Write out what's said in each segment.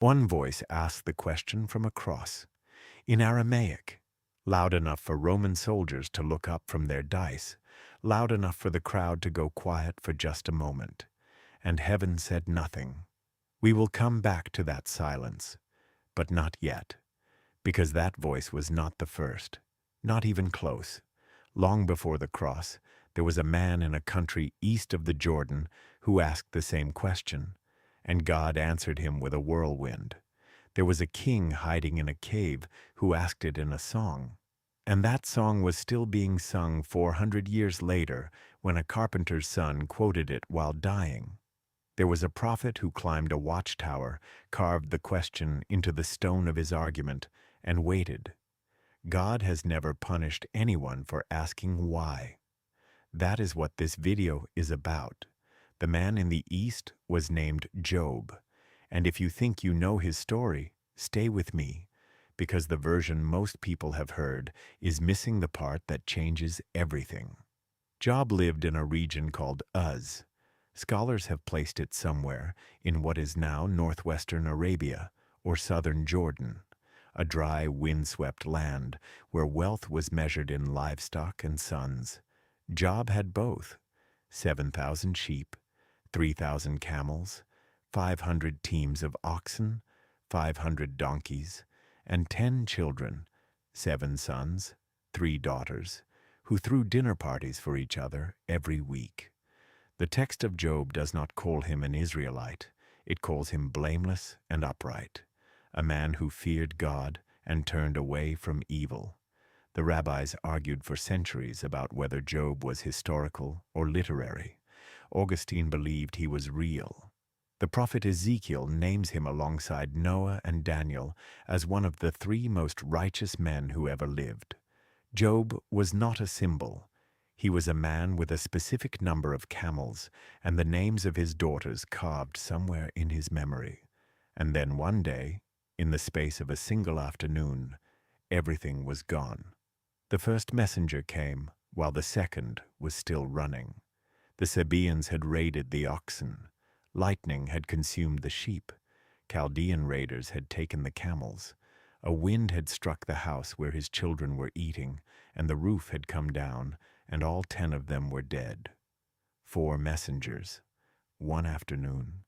One voice asked the question from across, in Aramaic, loud enough for Roman soldiers to look up from their dice, loud enough for the crowd to go quiet for just a moment. And heaven said nothing. We will come back to that silence, but not yet, because that voice was not the first, not even close. Long before the cross, there was a man in a country east of the Jordan who asked the same question, and God answered him with a whirlwind. There was a king hiding in a cave who asked it in a song, and that song was still being sung 400 years later when a carpenter's son quoted it while dying. There was a prophet who climbed a watchtower, carved the question into the stone of his argument, and waited. God has never punished anyone for asking why. That is what this video is about. The man in the East was named Job, and if you think you know his story, stay with me, because the version most people have heard is missing the part that changes everything. Job lived in a region called Uz. Scholars have placed it somewhere in what is now northwestern Arabia or southern Jordan, a dry, windswept land where wealth was measured in livestock and sons. Job had both: 7,000 sheep, 3,000 camels, 500 teams of oxen, 500 donkeys, and 10 children, 7 sons, 3 daughters, who threw dinner parties for each other every week. The text of Job does not call him an Israelite. It calls him blameless and upright, a man who feared God and turned away from evil. The rabbis argued for centuries about whether Job was historical or literary. Augustine believed he was real. The prophet Ezekiel names him alongside Noah and Daniel as one of the 3 most righteous men who ever lived. Job was not a symbol. He was a man with a specific number of camels and the names of his daughters carved somewhere in his memory. And then one day, in the space of a single afternoon, everything was gone. The first messenger came while the second was still running. The Sabaeans had raided the oxen. Lightning had consumed the sheep. Chaldean raiders had taken the camels. A wind had struck the house where his children were eating, and the roof had come down, and all 10 of them were dead. 4 messengers, 1 afternoon.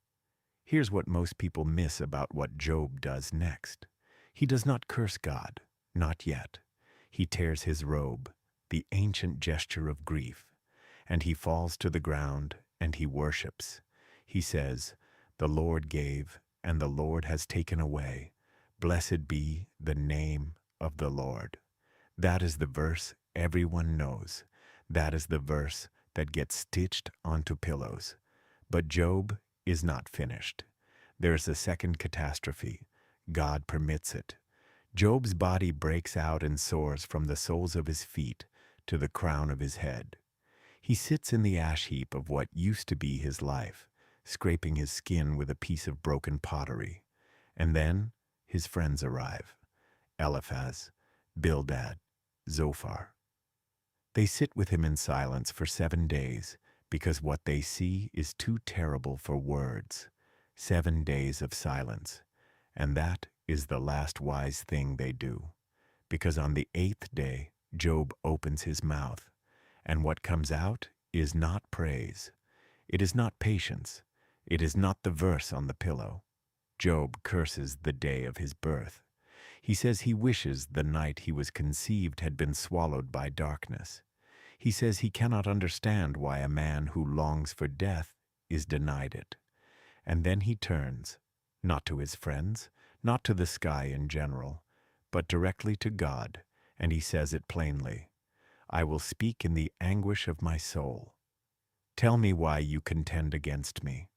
Here's what most people miss about what Job does next. He does not curse God, not yet. He tears his robe, the ancient gesture of grief, and he falls to the ground and he worships. He says, "The Lord gave, and the Lord has taken away. Blessed be the name of the Lord." That is the verse everyone knows. That is the verse that gets stitched onto pillows. But Job is not finished. There is a second catastrophe. God permits it. Job's body breaks out and soars from the soles of his feet to the crown of his head. He sits in the ash heap of what used to be his life, scraping his skin with a piece of broken pottery. And then his friends arrive: Eliphaz, Bildad, Zophar. They sit with him in silence for 7 days, because what they see is too terrible for words. 7 days of silence, and that is the last wise thing they do, because on the 8th day Job opens his mouth, and what comes out is not praise. It is not patience. It is not the verse on the pillow. Job curses the day of his birth. He says he wishes the night he was conceived had been swallowed by darkness. He says he cannot understand why a man who longs for death is denied it. And then he turns, not to his friends, not to the sky in general, but directly to God, and he says it plainly: "I will speak in the anguish of my soul. Tell me why you contend against me."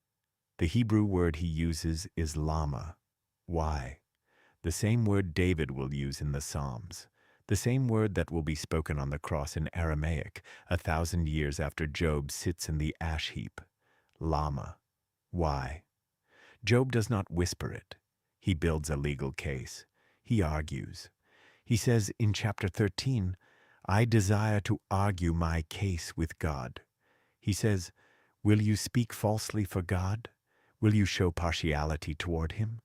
The Hebrew word he uses is lama. Why? The same word David will use in the Psalms, the same word that will be spoken on the cross in Aramaic 1,000 years after Job sits in the ash heap. Lama. Why? Job does not whisper it. He builds a legal case. He argues. He says in chapter 13, "I desire to argue my case with God." He says, "Will you speak falsely for God? Will you show partiality toward him?"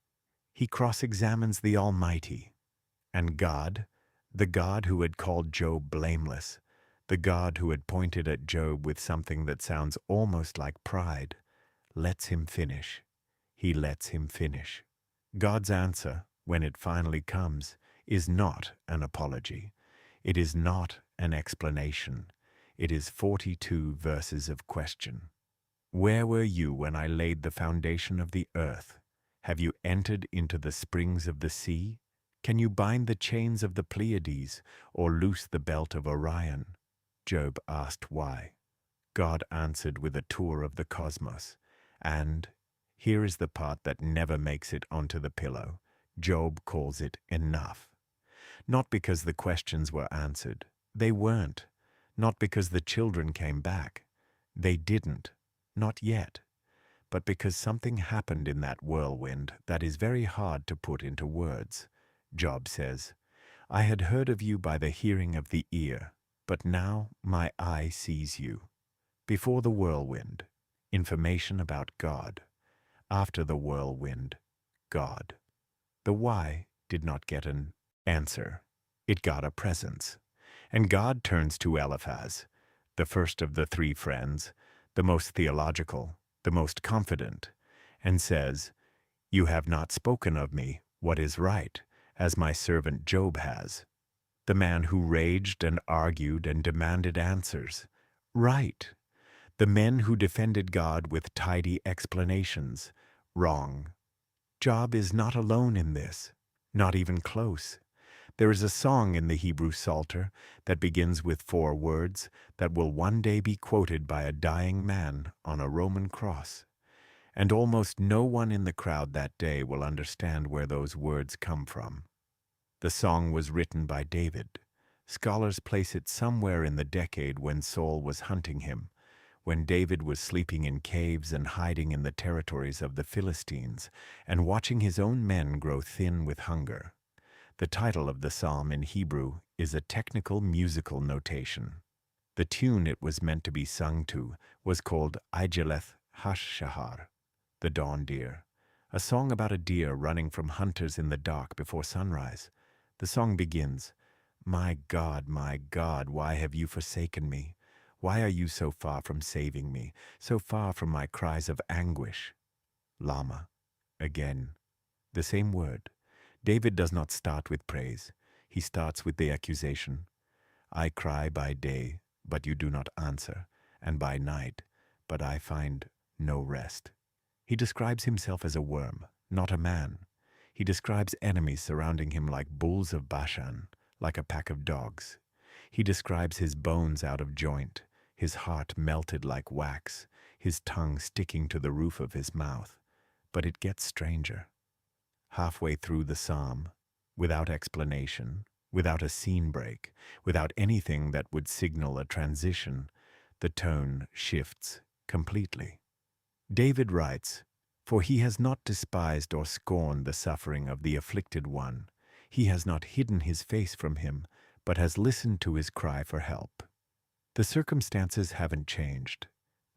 He cross-examines the Almighty. And God, the God who had called Job blameless, the God who had pointed at Job with something that sounds almost like pride, lets him finish. He lets him finish. God's answer, when it finally comes, is not an apology. It is not an explanation. It is 42 verses of question. Where were you when I laid the foundation of the earth? Have you entered into the springs of the sea? Can you bind the chains of the Pleiades or loose the belt of Orion? Job asked why. God answered with a tour of the cosmos. And here is the part that never makes it onto the pillow. Job calls it enough. Not because the questions were answered. They weren't. Not because the children came back. They didn't. Not yet. But because something happened in that whirlwind that is very hard to put into words. Job says, I had heard of you by the hearing of the ear, but now my eye sees you. Before the whirlwind, information about God. After the whirlwind, God. The why did not get an answer. It got a presence. And God turns to Eliphaz, the first of the three friends, the most theological, the most confident, and says, You have not spoken of me what is right, as my servant Job has. The man who raged and argued and demanded answers. Right. The men who defended God with tidy explanations. Wrong. Job is not alone in this, not even close. There is a song in the Hebrew Psalter that begins with 4 words that will one day be quoted by a dying man on a Roman cross. And almost no one in the crowd that day will understand where those words come from. The song was written by David. Scholars place it somewhere in the decade when Saul was hunting him, when David was sleeping in caves and hiding in the territories of the Philistines, and watching his own men grow thin with hunger. The title of the psalm in Hebrew is a technical musical notation. The tune it was meant to be sung to was called Igeleth Hash-Shahar, the dawn deer, a song about a deer running from hunters in the dark before sunrise. The song begins, my God, why have you forsaken me? Why are you so far from saving me, so far from my cries of anguish? Lama. Again. The same word. David does not start with praise. He starts with the accusation. I cry by day, but you do not answer, and by night, but I find no rest. He describes himself as a worm, not a man. He describes enemies surrounding him like bulls of Bashan, like a pack of dogs. He describes his bones out of joint, his heart melted like wax, his tongue sticking to the roof of his mouth. But it gets stranger. Halfway through the psalm, without explanation, without a scene break, without anything that would signal a transition, the tone shifts completely. David writes, For he has not despised or scorned the suffering of the afflicted one. He has not hidden his face from him, but has listened to his cry for help. The circumstances haven't changed.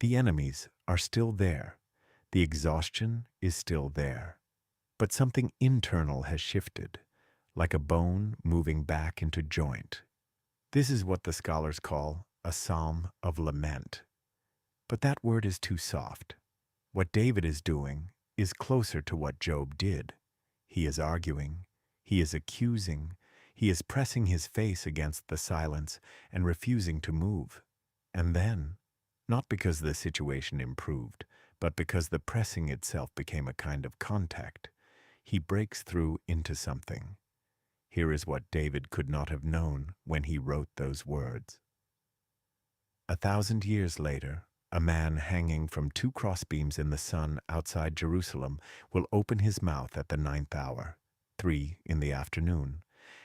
The enemies are still there. The exhaustion is still there. But something internal has shifted, like a bone moving back into joint. This is what the scholars call a psalm of lament. But that word is too soft. What David is doing is closer to what Job did. He is arguing, he is accusing, he is pressing his face against the silence and refusing to move. And then, not because the situation improved, but because the pressing itself became a kind of contact, he breaks through into something. Here is what David could not have known when he wrote those words. 1,000 years later, a man hanging from 2 crossbeams in the sun outside Jerusalem will open his mouth at the 9th hour, 3 in the afternoon,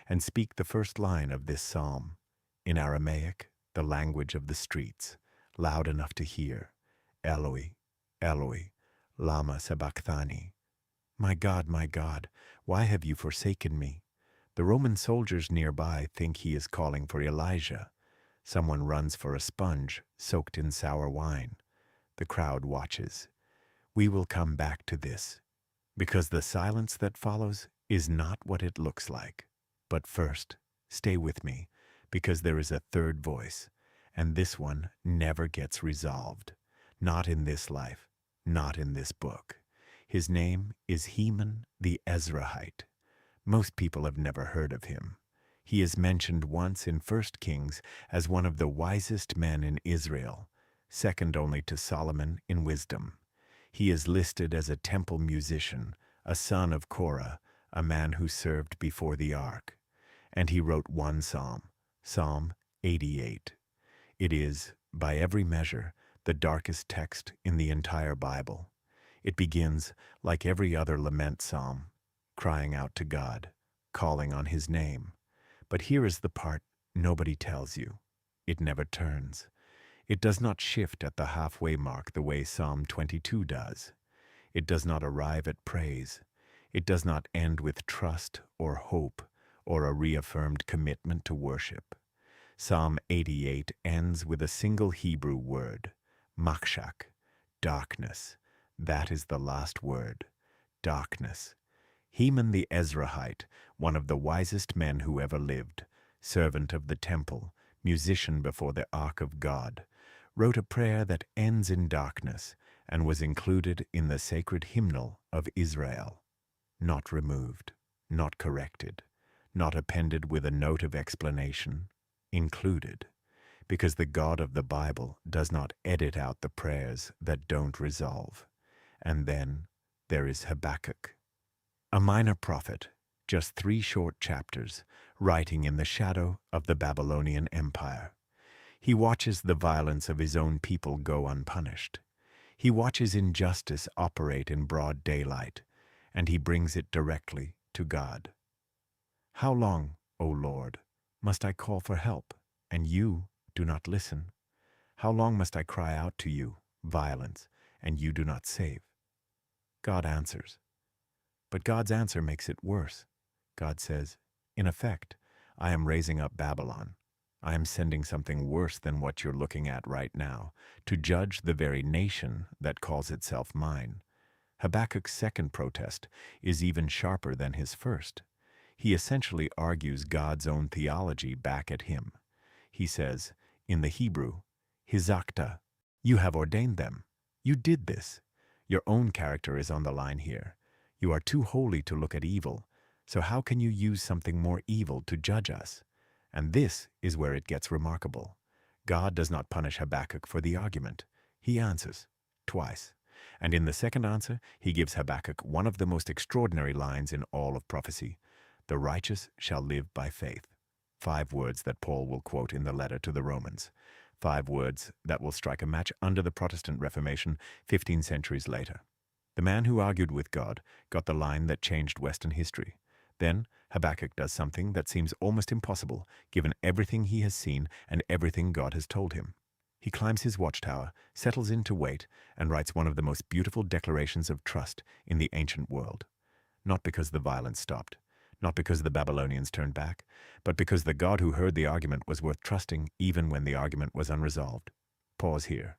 and speak the first line of this psalm, in Aramaic, the language of the streets, loud enough to hear, Eloi, Eloi, lama sabachthani. My God, why have you forsaken me? The Roman soldiers nearby think he is calling for Elijah. Someone runs for a sponge soaked in sour wine. The crowd watches. We will come back to this. Because the silence that follows is not what it looks like. But first, stay with me, because there is a third voice, and this one never gets resolved. Not in this life, not in this book. His name is Heman the Ezrahite. Most people have never heard of him. He is mentioned once in 1 Kings as one of the wisest men in Israel, second only to Solomon in wisdom. He is listed as a temple musician, a son of Korah, a man who served before the ark. And he wrote one psalm, Psalm 88. It is, by every measure, the darkest text in the entire Bible. It begins, like every other lament psalm, crying out to God, calling on his name. But here is the part nobody tells you. It never turns. It does not shift at the halfway mark the way Psalm 22 does. It does not arrive at praise. It does not end with trust or hope or a reaffirmed commitment to worship. Psalm 88 ends with a single Hebrew word, makshak, darkness. That is the last word, darkness. Heman the Ezrahite, one of the wisest men who ever lived, servant of the temple, musician before the ark of God, wrote a prayer that ends in darkness and was included in the sacred hymnal of Israel. Not removed, not corrected, not appended with a note of explanation, included, because the God of the Bible does not edit out the prayers that don't resolve. And then there is Habakkuk, a minor prophet, just 3 short chapters, writing in the shadow of the Babylonian Empire. He watches the violence of his own people go unpunished. He watches injustice operate in broad daylight, and he brings it directly to God. How long, O Lord, must I call for help, and you do not listen? How long must I cry out to you, violence, and you do not save? God answers. But God's answer makes it worse. God says, in effect, I am raising up Babylon. I am sending something worse than what you're looking at right now, to judge the very nation that calls itself mine. Habakkuk's second protest is even sharper than his first. He essentially argues God's own theology back at him. He says, in the Hebrew, hizakta, you have ordained them. You did this. Your own character is on the line here. You are too holy to look at evil, so how can you use something more evil to judge us? And this is where it gets remarkable. God does not punish Habakkuk for the argument. He answers, twice. And in the second answer, he gives Habakkuk one of the most extraordinary lines in all of prophecy. The righteous shall live by faith. 5 words that Paul will quote in the letter to the Romans. 5 words that will strike a match under the Protestant Reformation 15 centuries later. The man who argued with God got the line that changed Western history. Then Habakkuk does something that seems almost impossible, given everything he has seen and everything God has told him. He climbs his watchtower, settles in to wait, and writes one of the most beautiful declarations of trust in the ancient world. Not because the violence stopped, not because the Babylonians turned back, but because the God who heard the argument was worth trusting even when the argument was unresolved. Pause here.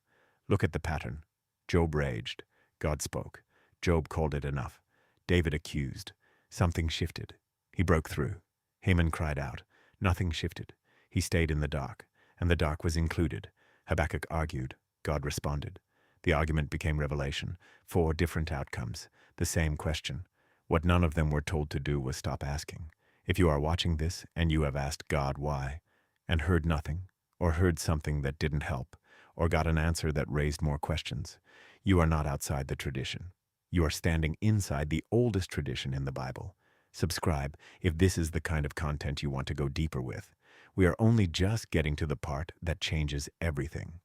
Look at the pattern. Job raged. God spoke. Job called it enough. David accused. Something shifted. He broke through. Heman cried out. Nothing shifted. He stayed in the dark, and the dark was included. Habakkuk argued. God responded. The argument became revelation. 4 different outcomes. The same question. What none of them were told to do was stop asking. If you are watching this and you have asked God why, and heard nothing, or heard something that didn't help, or got an answer that raised more questions, you are not outside the tradition. You are standing inside the oldest tradition in the Bible. Subscribe if this is the kind of content you want to go deeper with. We are only just getting to the part that changes everything.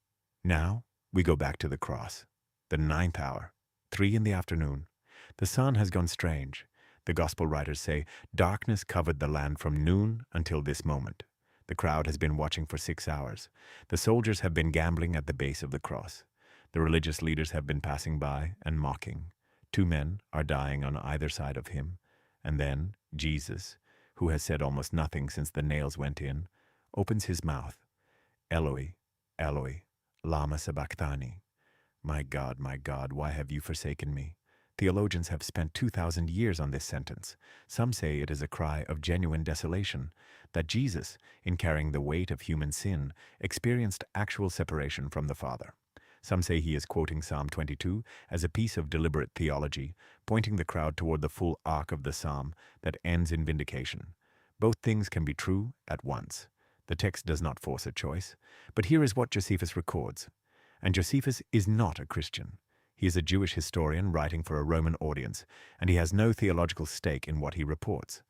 Now, we go back to the cross. The 9th hour, 3 in the afternoon. The sun has gone strange. The gospel writers say, darkness covered the land from noon until this moment. The crowd has been watching for 6 hours. The soldiers have been gambling at the base of the cross. The religious leaders have been passing by and mocking. 2 men are dying on either side of him. And then Jesus, who has said almost nothing since the nails went in, opens his mouth. Eloi, Eloi, lama sabachthani. My God, why have you forsaken me? Theologians have spent 2,000 years on this sentence. Some say it is a cry of genuine desolation, that Jesus, in carrying the weight of human sin, experienced actual separation from the Father. Some say he is quoting Psalm 22 as a piece of deliberate theology, pointing the crowd toward the full arc of the psalm that ends in vindication. Both things can be true at once. The text does not force a choice, but here is what Josephus records. And Josephus is not a Christian. He is a Jewish historian writing for a Roman audience, and he has no theological stake in what he reports.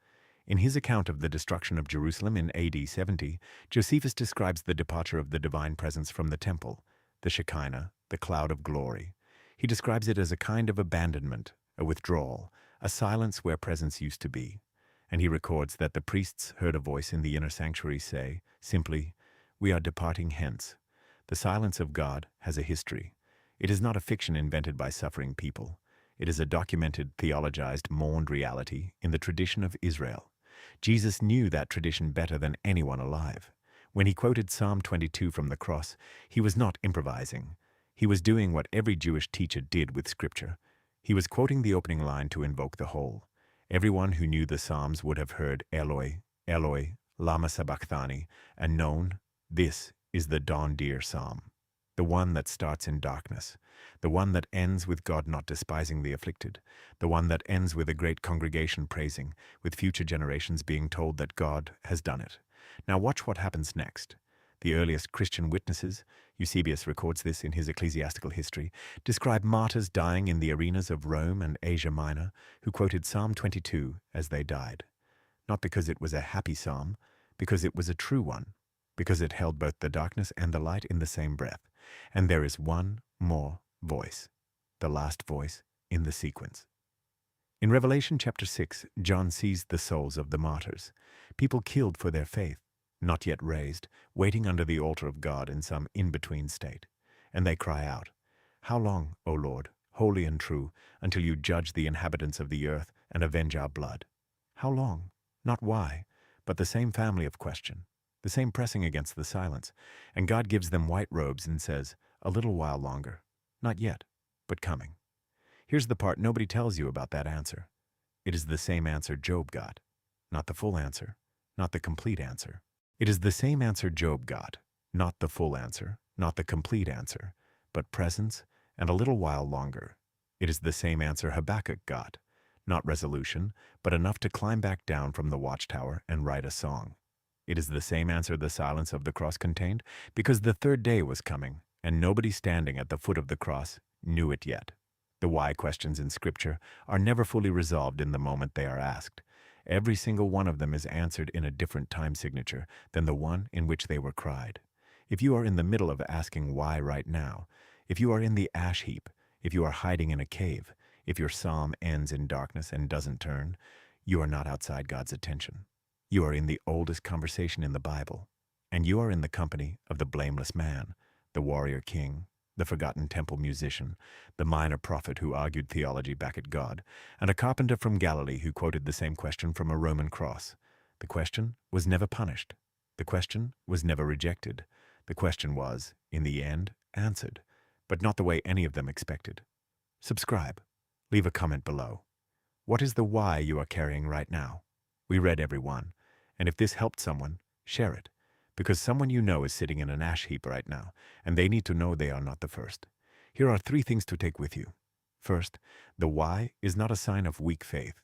In his account of the destruction of Jerusalem in AD 70, Josephus describes the departure of the divine presence from the temple, the Shekinah, the cloud of glory. He describes it as a kind of abandonment, a withdrawal, a silence where presence used to be. And he records that the priests heard a voice in the inner sanctuary say, simply, "We are departing hence." The silence of God has a history. It is not a fiction invented by suffering people. It is a documented, theologized, mourned reality in the tradition of Israel. Jesus knew that tradition better than anyone alive. When he quoted Psalm 22 from the cross, he was not improvising. He was doing what every Jewish teacher did with Scripture. He was quoting the opening line to invoke the whole. Everyone who knew the Psalms would have heard Eloi, Eloi, lama sabachthani, and known this is the dawn-deer psalm, the one that starts in darkness, the one that ends with God not despising the afflicted, the one that ends with a great congregation praising, with future generations being told that God has done it. Now watch what happens next. The earliest Christian witnesses, Eusebius records this in his ecclesiastical history, describe martyrs dying in the arenas of Rome and Asia Minor, who quoted Psalm 22 as they died. Not because it was a happy psalm, because it was a true one, because it held both the darkness and the light in the same breath. And there is one more voice, the last voice in the sequence. In Revelation chapter 6, John sees the souls of the martyrs, people killed for their faith, not yet raised, waiting under the altar of God in some in-between state. And they cry out, "How long, O Lord, holy and true, until you judge the inhabitants of the earth and avenge our blood?" How long? Not why, but the same family of question, the same pressing against the silence. And God gives them white robes and says, "A little while longer. Not yet, but coming." Here's the part nobody tells you about that answer. It is the same answer Job got. Not the full answer, not the complete answer. It is the same answer Job got, not the full answer, not the complete answer, but presence and a little while longer. It is the same answer Habakkuk got, not resolution, but enough to climb back down from the watchtower and write a song. It is the same answer the silence of the cross contained, because the third day was coming, and nobody standing at the foot of the cross knew it yet. The why questions in Scripture are never fully resolved in the moment they are asked. Every single one of them is answered in a different time signature than the one in which they were cried. If you are in the middle of asking why right now, if you are in the ash heap, if you are hiding in a cave, if your psalm ends in darkness and doesn't turn, you are not outside God's attention. You are in the oldest conversation in the Bible, and you are in the company of the blameless man, the warrior king, the forgotten temple musician, the minor prophet who argued theology back at God, and a carpenter from Galilee who quoted the same question from a Roman cross. The question was never punished. The question was never rejected. The question was, in the end, answered, but not the way any of them expected. Subscribe. Leave a comment below. What is the why you are carrying right now? We read every one, and if this helped someone, share it. Because someone you know is sitting in an ash heap right now, and they need to know they are not the first. Here are 3 things to take with you. First, the why is not a sign of weak faith.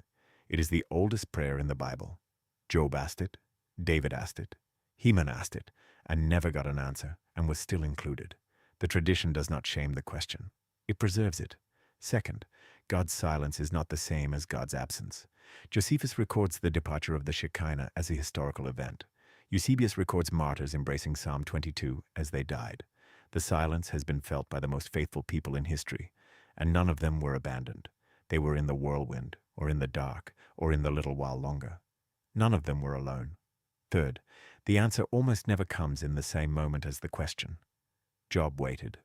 It is the oldest prayer in the Bible. Job asked it, David asked it, Heman asked it, and never got an answer, and was still included. The tradition does not shame the question. It preserves it. Second, God's silence is not the same as God's absence. Josephus records the departure of the Shekinah as a historical event. Eusebius records martyrs embracing Psalm 22 as they died. The silence has been felt by the most faithful people in history, and none of them were abandoned. They were in the whirlwind, or in the dark, or in the little while longer. None of them were alone. Third, the answer almost never comes in the same moment as the question. Job waited.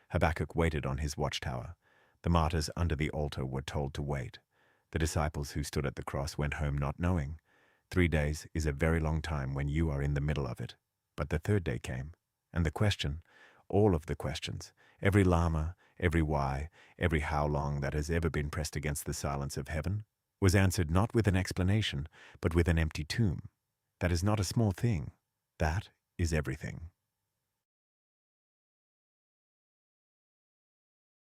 Habakkuk waited on his watchtower. The martyrs under the altar were told to wait. The disciples who stood at the cross went home not knowing. 3 days is a very long time when you are in the middle of it. But the third day came, and the question, all of the questions, every lama, every why, every how long that has ever been pressed against the silence of heaven, was answered not with an explanation, but with an empty tomb. That is not a small thing. That is everything.